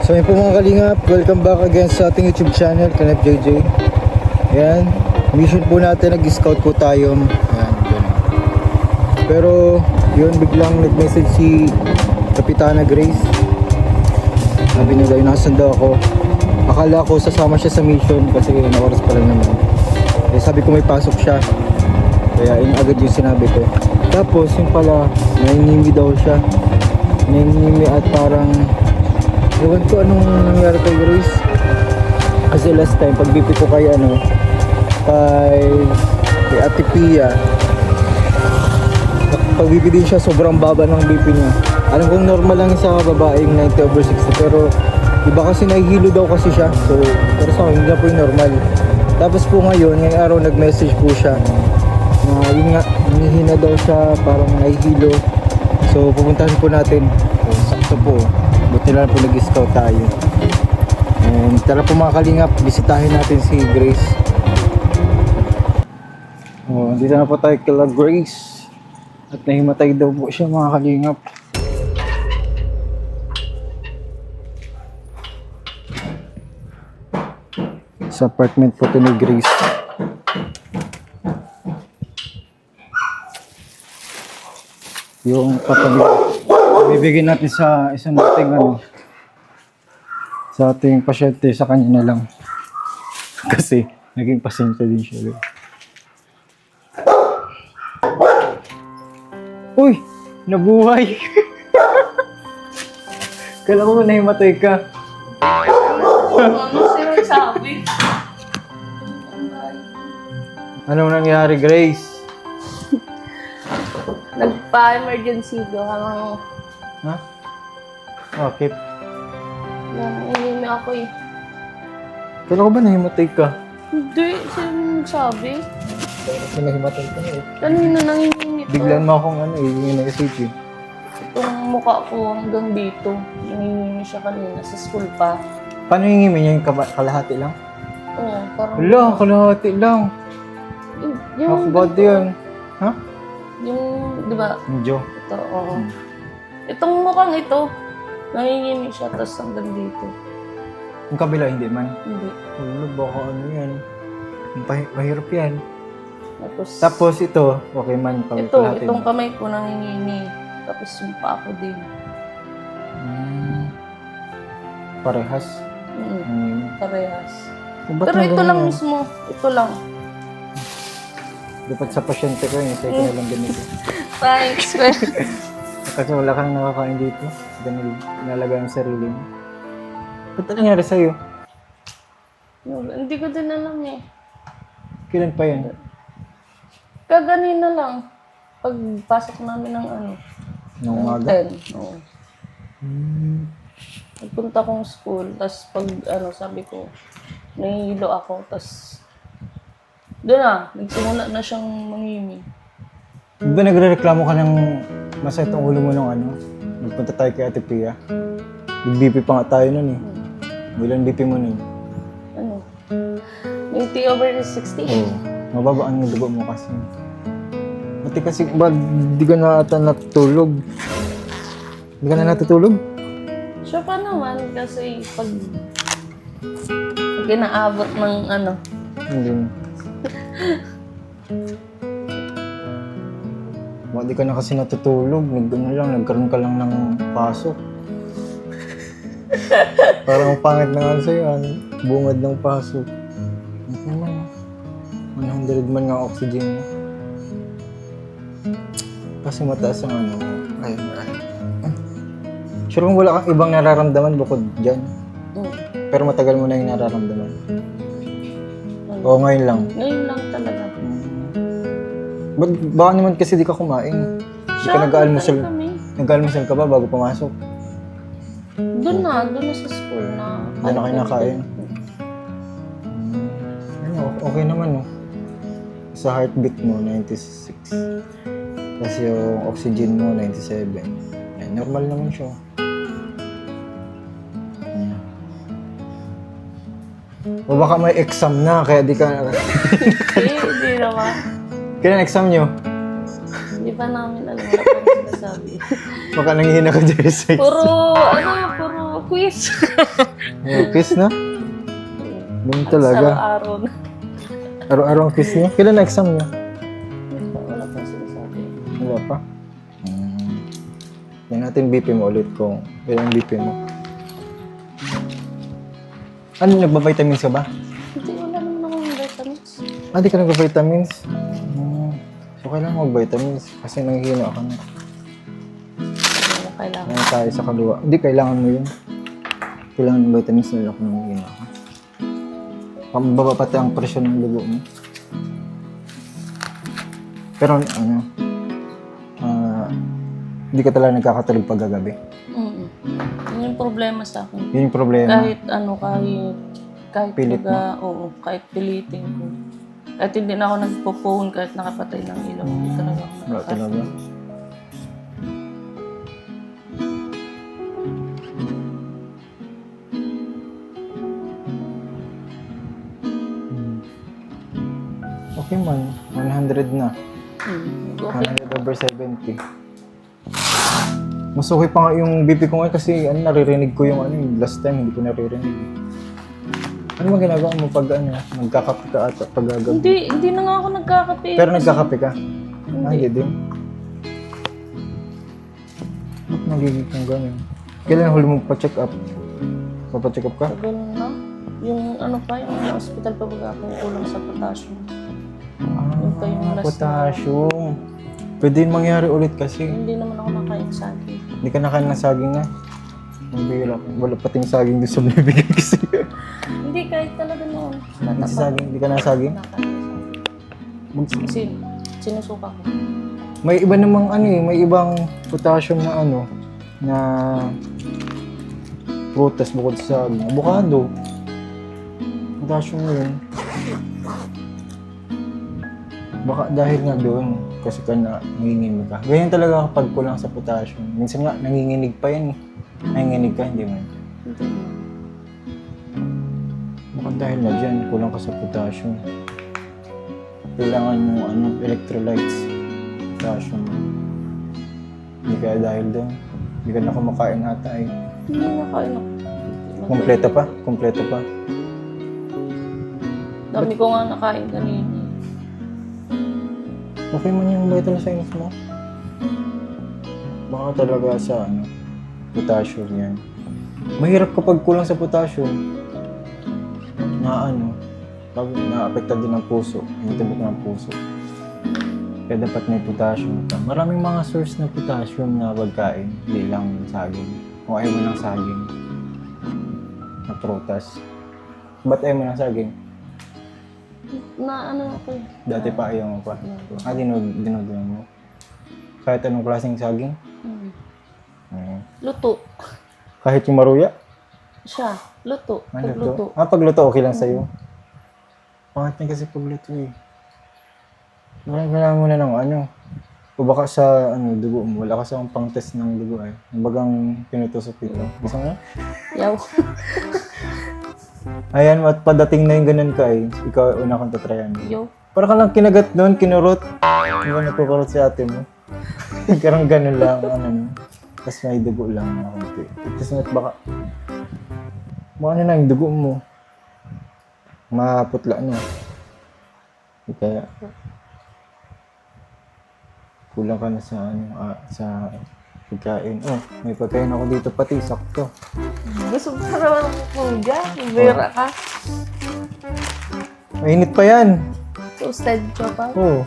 So yun po mga kalingap, welcome back again sa ating YouTube channel, Kanep JJ. Ayan, mission po natin, nag-scout po tayo. Ayan, ganun. Pero yun, biglang nag-message si Kapitana Grace. Sabi niya daw, nasan daw ako. Akala ko sasama siya sa mission kasi na oras pa lang naman. Eh, sabi ko may pasok siya. Kaya yun agad yung sinabi ko. Tapos yung pala, nainimi daw siya. Nainimi at parang ewan ko anong nangyari kay Grace. Kasi last time pag BP ko kay kay Ate Pia, pag BP din siya sobrang baba ng BP niya. Alam kong normal lang sa babaeng 90/60, pero iba kasi nahihilo daw kasi siya. So pero sa akin hindi na po yung normal. Tapos po ngayong araw nag-message po siya na yun nga, hinihina daw siya, parang nahihilo. So pupuntahan po natin. So, sakto po, buti na lang po nag-scout tayo. And tara po mga kalingap, bisitahin natin si Grace. Oh, dito na po tayo kila Grace. At nahimatay daw po siya mga kalingap. Sa apartment po ito ni Grace. Yung bibigyan natin sa isang dating sa ating pasyente, sa kanya na lang. Kasi naging pasyente din siya. Uy! Nabuhay! Kala ko nahimatay ka. Ano sila sabi? Anong nangyari, Grace? Nagpa-emergency do habang Ha? Okay. nanginimi ako eh. Kala ko ba nahimatay ka? Hindi, sila nagsabi. Kasi nahimatay ka eh. Kanina nanginimi to. Biglan mo akong yung nag-message eh. Itong mukha ko hanggang dito. Nanginimi siya kanina sa school pa. Paano yung ngimi niya yung kalahati lang? Oo, parang... Wala, kalahati lang. Yung... Ako ba yun? Ha? Yung, di ba? Medyo. Ito, oo. Itong mukhang ito, nanginimi siya, tapos hanggang dito. Yung kabila hindi man. Hindi. Wala, baka ano yan. Mahirap yan. Tapos ito, okay man. itong kamay ko nangingini. Tapos yung paa ko din. Parehas. Parehas. Ba't Pero na ito ganun lang yan? mismo. Ito lang. Dapat sa pasyente ko yun, sa'yo ko na lang ganito. Thanks. Kasi wala kang nakakain dito. Ganun, nalaga ang sarili mo. Ba't na nangyari sa'yo? Hindi ko din alam eh. Kailan pa yan? Kaganina lang. Pagpasok namin ng Nung umaga? 10. Oo. Nagpunta akong school, tapos pag sabi ko, nahihilo ako, tapos doon na, nagsimula na siyang mangimi. Di ba nagre-reklamo ka ng masakit ang ulo mo nung nagpunta tayo kay Ate Pia? Nag-BP pa nga tayo nun eh. Ilan BP mo nun? 90/60? Oo. Mababa ang dugo mo kasi. Pati kasi ba di ka na ata natutulog? Di ka na natutulog? Sure pa naman kasi pag inaabot ng Hindi. Di ka na kasi natutulog. Nagkaroon ka lang ng pasok. Parang pangit na nga sa'yo. Bungad ng pasok. 100 man nga oxygen mo. Kasi mataas ang ay. Sure kung wala kang ibang nararamdaman bukod dyan. Pero matagal mo na yung nararamdaman. Oo, ngayon lang. Ngayon lang talaga. Baka naman kasi di ka kumain. Di ka nag-almusal. Nag-almusal ka ba bago pumasok? Doon na sa school na. Doon na kayo nakain. Okay naman Sa heartbeat mo, 96. Tapos yung oxygen mo, 97. Yan, normal naman siya. O baka may exam na, kaya di ka... Hindi naman. Kailan exam nyo? Hindi pa namin alam na kung sinasabi. Baka nanghihina ka dyan sa exam. Puro quiz. Quiz na? Ganun talaga. Araw-araw na. Araw-araw ang quiz niya. Kailan na exam niya? Wala pa sinasabi. Wala pa? Yan natin BP mo ulit kung kailan BP mo. Ano, nagba-vitamins ka ba? Hindi, wala naman akong vitamins. Di ka nagba-vitamins? So, kailangan mag-vitamins kasi nanghihina ka na. Ano kailangan? Ano tayo sa kaluwa? Hindi, kailangan mo yun. Kailangan ng vitamins na lang kung nanghihina ka. Pambaba pati ang presyon ng dugo mo. Pero ano, hindi ka talaga nagkakatulog pagkagabi. Yun yung problema sa akin. Yun yung problema. Kahit Pilit oo, kahit pilitin ko. Kahit hindi na ako nagpo-phone, kahit nakapatay ng ilaw, hindi talaga ako Wala talaga. Okay man, 100 na. Okay. 100 over 70. Mas okay pa nga yung BP ko ngayon kasi naririnig ko yung last time hindi ko naririnig. Ano bang ginagawa mo pag nagkakape ka ata pag gagabi? Hindi na nga ako nagkakape. Pero nagkakape ka? Hindi din. Ba't nagiging kang gano'n? Kailan huli mo pa-check up? Papacheck up ka? Tagal na. Yung yung hospital pa baga ako kulang sa potassium. Yung pa yung last Potassium. Pwede yun mangyari ulit kasi. Hindi naman ako nakain saging. Hindi ka nakain ng saging na. Wala pating saging doon sa binibigay kasi. Hindi, kahit talaga noon. Hindi saging, hindi ka nasaging? Kasi sinusuka ko. May iba namang may ibang potassium na na prutas bukod sa saging. Avocado. Potassium yun. Baka dahil nga doon, kasi ka na nanginginig ka. Ganyan talaga kapag kulang sa potassium. Minsan nga, nanginginig pa yan eh. Nanginginig ka, hindi mo. Hindi. Baka dahil na dyan, kulang ka sa potassium. Kailangan mo electrolytes. Potassium. Hindi kaya dahil doon. Hindi ka na kumakain ata eh. Hindi nakain ako. Kompleto pa? Kompleto pa? Dami ko nga nakain kanina. Okay man yung vital signs mo. Baka talaga sa potassium yan. Mahirap kapag kulang sa potassium na na-apektan din ng puso, yung tibok ng puso. Kaya dapat may potassium ka. Maraming mga source ng potassium na pagkain, hindi lang saging. Kung ayaw mo ng saging, na prutas. Ba't ayaw mo ng saging? Ako eh. Dati pa ayaw mo pa. Dinod mo. Kahit anong klaseng saging? Luto. Kahit yung maruya? Siya. Luto. Luto? Pagluto. Pagluto okay lang sa'yo? Pangat niya kasi pagluto eh. Kailangan mo na ng o baka sa dugo mo. Wala kasi akong pang-test ng dugo eh. Bagang pinutusok ito. Gusto mo na? Yaw. Ayan, at padating na yung ganun ka eh. Ikaw una kong tatryan. Yo. Para ka lang kinagat doon, kinurot. Hindi ba nagkukurot si ate mo? Karang ganun lang, Tapos may dugo lang na konti. Tapos baka na yung dugo mo. Maputla na. Kaya kulang ka na sa pagkain. Oh, may pagkain ako dito pati, sakto. Gusto ko naman kung dyan. Vera ka. Mainit pa yan. Toasted ka pa. Oo.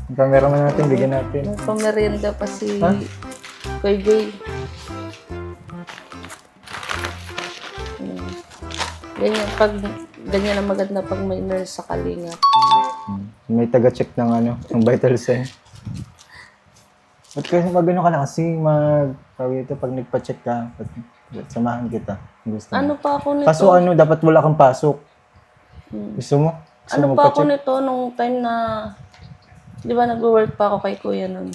Yung cameraman natin, bigyan natin. May pamerienda pa si Kuya Jay. Ganyan ang maganda pag may nurse sa kalinga. May taga-check ng ng vital sign. At kasi magano ka na kasi pag nagpa-check ka, samahan kita. Gusto mo. Ano pa ako nito? Kaso dapat wala kang pasok. Gusto mo? Gusto mo pa ako magpa-check? nito nung time na, di ba nag-work pa ako kay Kuya nun?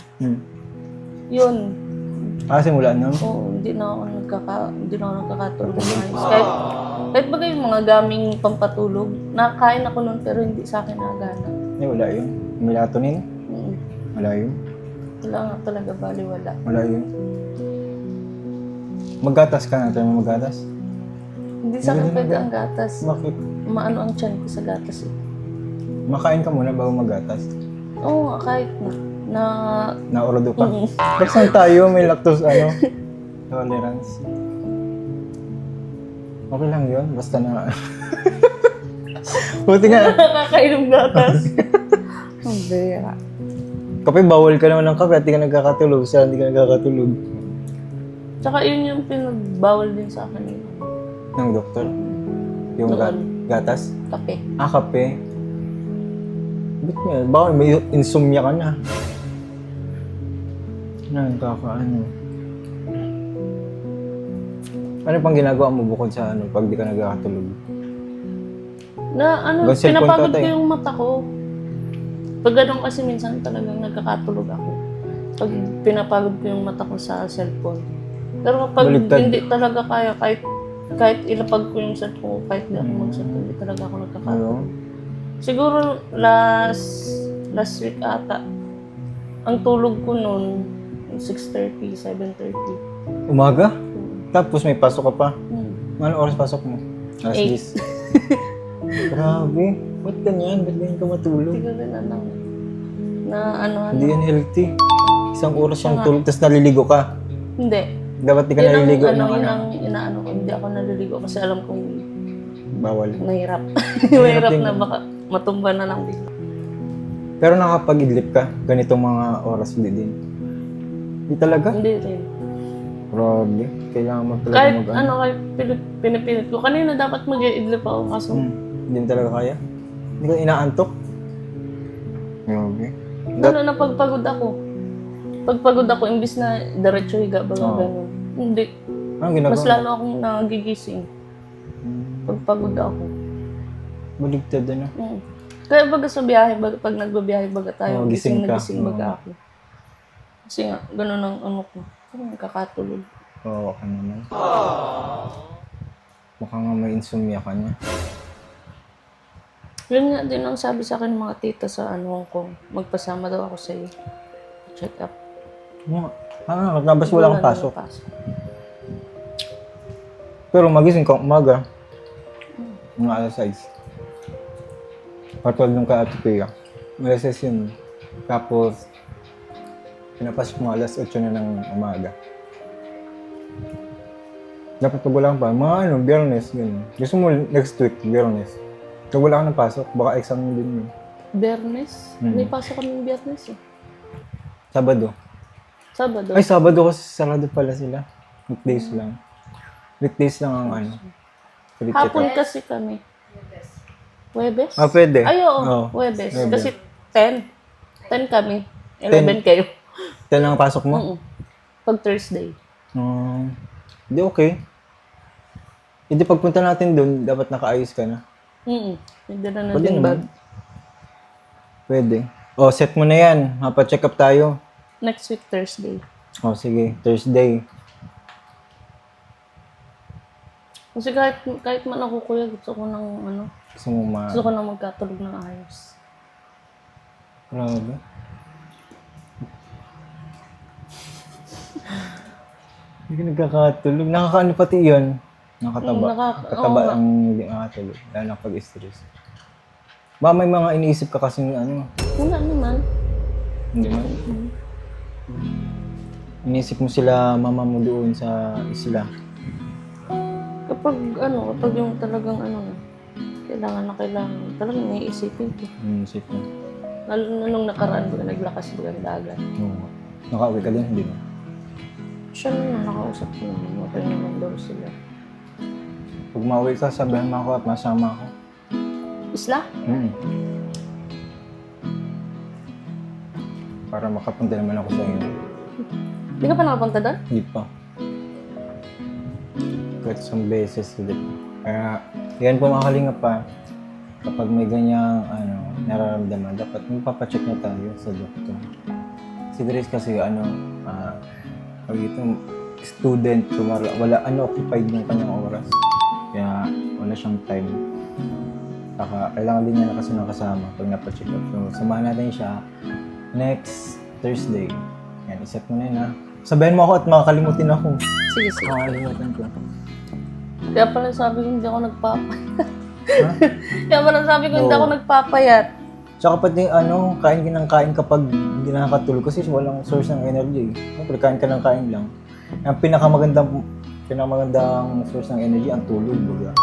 Yun. Simula nun? Oo, hindi na ako nagkakatulog ng ayos. Kahit bagay yung mga gaming pampatulog, nakakain ako nun pero hindi sa akin nagana. Wala yun. Melatonin? Wala yun. Wala nga talaga, baliwala. Wala yun. Maggatas ka na, tayo mo maggatas? Hindi sa akin pwede ang gatas. Bakit? Maano ang tiyan ko sa gatas eh. Makain ka muna bago maggatas. Oo, kahit na. Naurado ka. Mm. Baksan tayo, may lactose tolerance. Okay lang yun, basta na... Buti nga. Nakakainom gatas. Ang bera. Kape, bawal ka naman ng kape at di ka nagkakatulog. Saan di ka nagkakatulog? Tsaka yun yung pinagbawal din sa akin. Ng doktor? Yung Noon. gatas? Kape. Kape. Ba't nga? Bawal, may insomnia ka na. Nakakaano. Ano pang ginagawa mo bukod sa pag di ka nagkakatulog? Hanggang cellphone Pinapagod ka, ko tay. yung mata ko. Pag ganun kasi minsan talagang nagkakatulog ako. Pag pinapagod ko yung mata ko sa cellphone. Pero kapag Baligtad. hindi talaga kaya, kahit ilapag ko yung cellphone ko, kahit di ako mag-cellphone, hindi talaga ako nagkakatulog. Ano? Siguro last week ata, ang tulog ko noon 6:30, 7:30. Umaga? Tapos may pasok ka pa. Anong oras pasok mo? Alas 8. 10. Grabe. Ba't ganyan? Ba't ganyan ka matulog? Hindi ko rin alam. Na ano. Hindi yan healthy. Isang oras Siya yung nga. tulog, tapos naliligo ka. Hindi. Dapat di ka Yun ang, naliligo ano, ng yun ang inaano ko. Hindi ako naliligo kasi alam kong bawal. mahirap. Mahirap Mahirap din. na baka matumba na lang bigla. Pero nakapag-idlip ka, ganitong mga oras hindi din. Hindi talaga. Hindi rin. Grabe. Kailangan mo talaga Kahit mag-ano. kahit pinipilit ko. Kanina dapat mag-i-idlip ako kaso Hindi mo talaga kaya. Hindi ka inaantok. Grabe. ano na pagpagod ako. Pagpagod ako, imbis na diretso higa, baga ganun. Hindi. Anong ginagawa? Mas lalo akong nagigising. Pagpagod ako. Baligtad ano. Kaya baga sa biyahe, pag nagbabiyahe baga tayo, Gising ka. gising baga ako. Kasi nga, ganun ang ano ko. Nakakatulog. Oo, ka naman. Mukhang nga may insomnia ka niya. Yun nga din ang sabi sa akin ng mga tita sa Hong Kong. Magpasama daw ako sa iyo. Check up. Tapos wala kang pasok. pasok. Pero magising ka umaga. Mga alas 6. Patulog nung ka Ate Pia. Alas 6 yun. Tapos, pinapasok mo alas 8 na ng umaga. Dapat pag wala kang pa, mga Biyernes, yun. Gusto mo next week, Biyernes. Pag wala kang napasok, baka exam mo din yun. Biyernes? May pasok kami ng Biyernes eh. Sabado. Sabado. Ay, Sabado kasi sarado pala sila. Weekdays lang. Weekdays lang ang free Hapon check-up. kasi kami. Webes? Pwede. Ay, oo. Oo. Webes. Webes. Kasi 10. 10 kami. 11 kayo. Ito lang ang pasok mo? Pag Thursday. Hindi okay. Hindi pagpunta natin doon, dapat nakaayos ka na. Hindi na Pwede din bag. naman. Pwede. Set mo na yan. Mapa-check up tayo. Next week, Thursday. Sige. Thursday. Kasi kahit man ako kuya, gusto ko ng Gusto mo gusto ko na magkatulog ng ayos. Grabe. Hindi ka nagkakatulog. Nakakaano pati yun. Nakataba. Nakataba oo. ang hindi nakatulog. Lalo na pag-stress. Ba, may mga iniisip ka kasi Wala naman. hindi man. Iniisip mo sila, mama mo doon sa isla. Kapag yung talagang kailangan, talagang naiisipin ko. Iniisip mo. Lalo na nung nakaraan ko, naglakas ko ang dagat. Oo. Nakauwi ka din, hindi mo. Siya naman, nakausap ko naman. Okay naman daw sila. Pag mauwi ka, sabihan mo ako at masama ako. Isla? Para makapunta naman ako sa inyo. Hindi ka pa nakapunta doon? Hindi pa. Kahit isang beses ulit. Kaya, yan po mga kalingap pa. Kapag may ganyang nararamdaman, dapat magpapacheck na tayo sa doktor. Si Grace kasi pag ito, student, so wala occupied ng kanyang oras. Kaya wala siyang time. Saka kailangan din niya na kasi ng kasama pag napacheck up. So, samahan natin siya next Thursday. Yan, iset mo na yun ha. Sabihin mo ako at makakalimutin ako. Sige, sige. Makakalimutan ko. Kaya pala sabi ko hindi ako nagpapayat. Ha? Kaya pala sabi ko hindi Oo. ako nagpapayat. Tsaka pati kain ka ng kain kapag hindi nakakatulog kasi walang source ng energy. Siyempre, kain ka ng kain lang. Ang pinakamagandang source ng energy ang tulog, baga.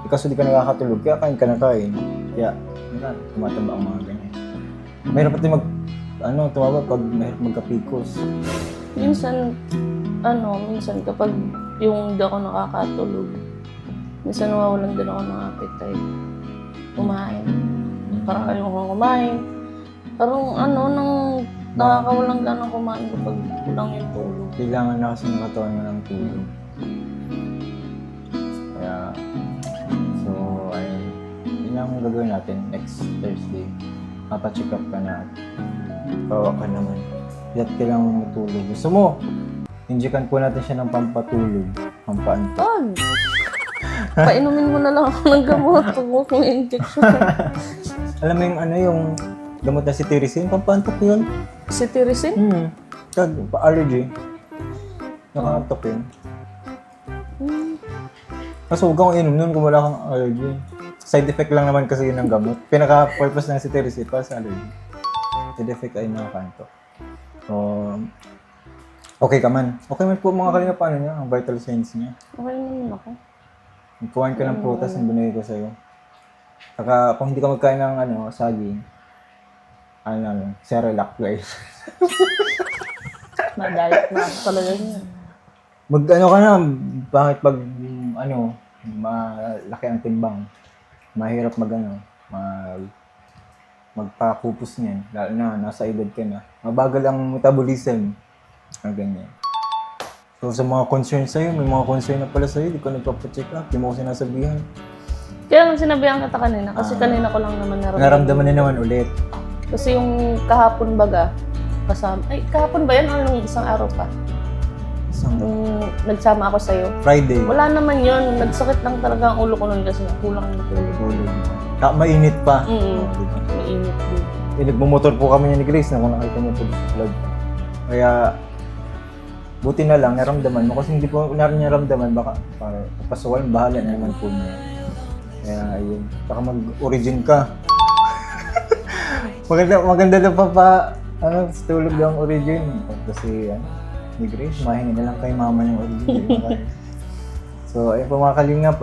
Kasi di ka nakakatulog, kaya kain ka ng kain. Kaya, tumataba ang mga ganyan. Mahirap pati tumaba pag mahirap magkapikos. Minsan kapag yung hindi ako nakakatulog, minsan nawawalan din ako ng appetite. Kumain. Parang ayaw ko kumain. Parang nang nakakawalang ganang kumain kapag kulang yung tulog. Kailangan na kasi ng katawan mo ng tulog. Kaya, so, ayun. Yun lang ang gagawin natin next Thursday. Papacheck up ka na. Bawa ka naman. Yat kailangan mo matulog. Gusto mo, injekan po natin siya ng pampatulog. Pampaantok. Wag! Painumin mo na lang ako ng gamot pag mo kong injection. Alam mo yung gamot na si Tirisin, pampaantok yun. Si Tirisin? Pa-allergy. Nakaantok yun. Kaso huwag kang inom nun kung wala kang allergy. Side effect lang naman kasi yun ng gamot. Pinaka-purpose ng si Tirisin para sa allergy. Side effect ay nakakantok. So, okay ka man. Okay man po mga kalinga, paano niya? Ang vital signs niya. Okay naman ako. Kuhain ka ng prutas na binigay ko sa'yo. Saka kung hindi ka magkain ng saging, Cerelac guys. Na-diet na ako talaga niya. Ka na, bakit pag malaki ang timbang, mahirap magpakupos niyan, lalo na nasa edad ka na. Mabagal ang metabolism. Ang ganyan. So sa mga concern sa'yo, may mga concern na pala sa'yo, di ka nagpapacheck up, di mo ko sinasabihan. Kaya nang sinabihan kita kanina, kasi kanina ko lang naman Naramdaman na naman ulit. Kasi yung kahapon baga, kahapon ba yan o yung isang araw pa? Nung nagsama ako sa'yo. Friday. Wala naman yun. Nagsakit lang talaga ang ulo ko nun kasi kulang yung tulog. Mainit pa. Diba? Mainit din. Nagmumotor po kami ni Grace na kung nakita niyo po sa vlog. Kaya, buti na lang, naramdaman mo. Kasi hindi po naramdaman, baka papasukan, bahala na naman po niya. Kaya, ayun. Baka mag-origin ka. maganda na sa tulog ang origin. Kasi, ni Grace, mahingi na lang kay mama yung origin. So, ayun po mga kalingap,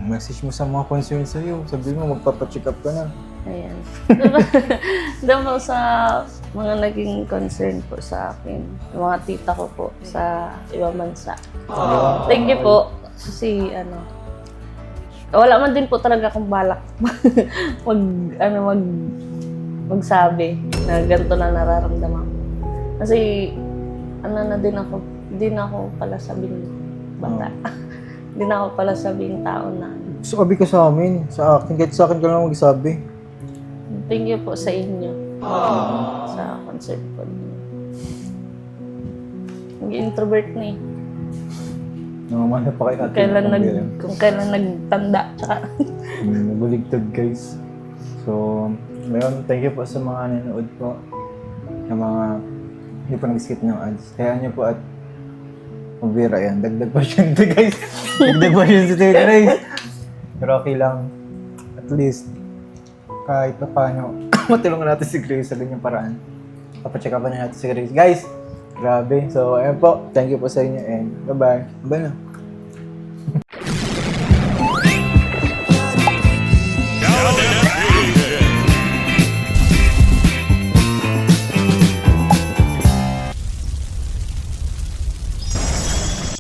message mo sa mga concern sa'yo. Sabihin mo, magpapacheck up ka na. Ayan. Diba sa mga naging concern po sa akin, yung mga tita ko po sa ibang bansa. Thank you po. Kasi wala man din po talaga akong balak magsabi na ganito na nararamdaman ko. Kasi na din ako, hindi na ako pala sabing bata. Hindi na ako pala sabing tao na. Sabi ka sa amin, sa akin, kahit sa akin ka lang magsabi. Thank you po sa inyo. Sa concert po ninyo. Nag-introvert na eh. Namamana pa kayo natin. Kung kailan nagtanda, tsaka. Nabuligtad guys. So, ngayon, thank you po sa mga nanonood po. Sa mga hindi po nag-skip ng ads. Kaya nyo po at Vera yan. Dagdag pa siya ito guys. Dagdag pa siya si Grace. Pero okay lang. At least, kahit pa paano, matulungan natin si Grace sa ganyang paraan. Papacheck up na natin si Grace. Guys, grabe. So, ayun po. Thank you po sa inyo and bye-bye. Bye na.